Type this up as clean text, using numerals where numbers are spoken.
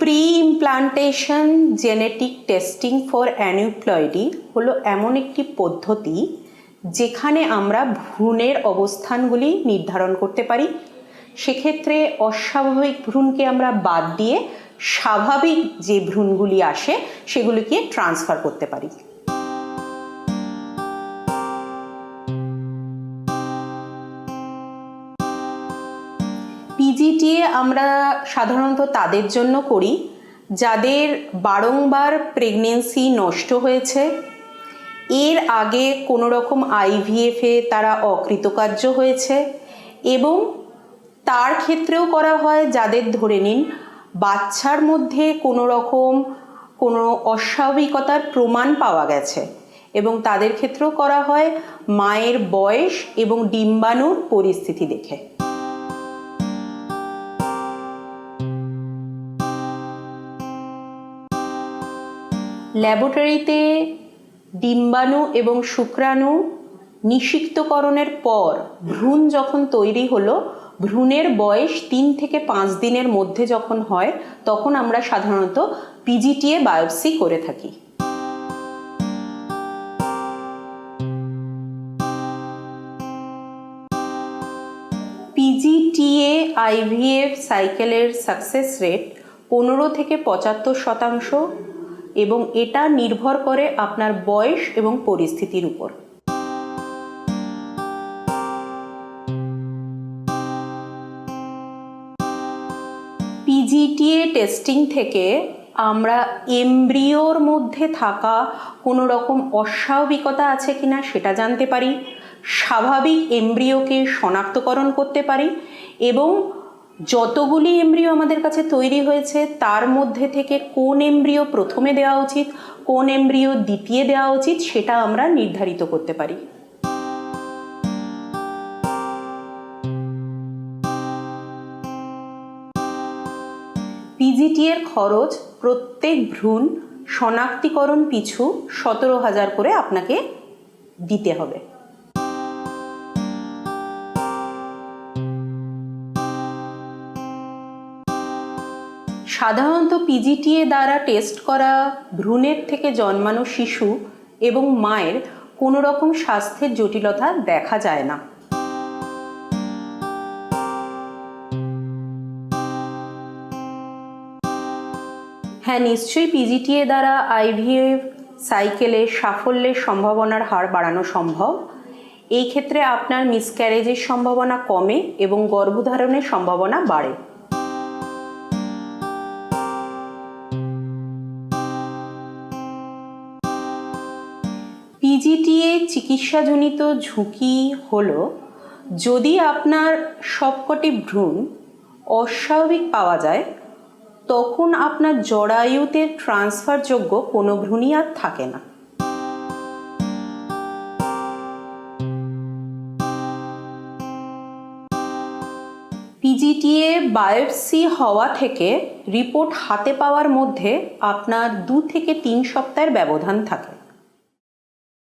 Pre implantation genetic testing for অ্যানিউপ্লয়েডি হলো এমন একটি পদ্ধতি যেখানে আমরা ভ্রূণের অবস্থানগুলি নির্ধারণ করতে পারি। সেক্ষেত্রে অস্বাভাবিক ভ্রূণকে আমরা বাদ দিয়ে স্বাভাবিক যে ভ্রূণগুলি আসে সেগুলিকে ট্রান্সফার করতে পারি। পিজিটিএ আমরা সাধারণত তাদের জন্য করি যাদের বারংবার প্রেগনেন্সি নষ্ট হয়েছে, এর আগে কোনো রকম আইভিএফে তারা অকৃতকার্য হয়েছে, এবং তার ক্ষেত্রেও করা হয় যাদের ধরে নিন বাচ্চার মধ্যে কোনো রকম কোনো অস্বাভাবিকতার প্রমাণ পাওয়া গেছে, এবং তাদের ক্ষেত্রেও করা হয় মায়ের বয়স এবং ডিম্বাণুর পরিস্থিতি দেখে। ল্যাবরেটরিতে ডিম্বাণু এবং শুক্রাণু নিষিক্তকরণের পর ভ্রূণ যখন তৈরি হলো, ভ্রূণের বয়স 3 থেকে 5 দিনের মধ্যে যখন হয়, তখন আমরা সাধারণত পিজিটিএ বায়োপসি করে থাকি। পিজিটিএ আইভিএফ সাইকেলের সাকসেস রেট 15 থেকে 75% এবং এটা নির্ভর করে আপনার বয়স এবং পরিস্থিতির উপর। পিজিটিএ টেস্টিং থেকে আমরা এমব্রিওর মধ্যে থাকা কোনো রকম অস্বাভাবিকতা আছে কিনা সেটা জানতে পারি, স্বাভাবিক এমব্রিওকে শনাক্তকরণ করতে পারি, এবং যতগুলি এমব্রিও আমাদের কাছে তৈরি হয়েছে তার মধ্যে থেকে কোন এমব্রিও প্রথমে দেওয়া উচিত, কোন এমব্রিও দ্বিতীয় দেওয়া উচিত সেটা আমরা নির্ধারিত করতে পারি। পিজিটিএর খরচ প্রত্যেক ভ্রূণ শনাক্তিকরণ পিছু 17,000 করে আপনাকে দিতে হবে। সাধারণত পিজিটিএ দ্বারা টেস্ট করা ভ্রূণের থেকে জন্মানো শিশু এবং মায়ের কোনো রকম স্বাস্থ্যের জটিলতা দেখা যায় না। হ্যাঁ, নিশ্চয়ই পিজিটিএ দ্বারা আইভিএফ সাইকেলে সাফল্যের সম্ভাবনার হার বাড়ানো সম্ভব। এই ক্ষেত্রে আপনার মিসক্যারেজের সম্ভাবনা কমে এবং গর্ভধারণের সম্ভাবনা বাড়ে। পিজিটিএ চিকিৎসাজনিত ঝুঁকি হলো যদি আপনার সবকটি ভ্রূণ অস্বাভাবিক পাওয়া যায়, তখন আপনার জরায়ুতে ট্রান্সফারযোগ্য কোনো ভ্রূণই আর থাকে না। পিজিটিএ বায়োপসি হওয়া থেকে রিপোর্ট হাতে পাওয়ার মধ্যে আপনার 2 থেকে 3 সপ্তাহের ব্যবধান থাকে।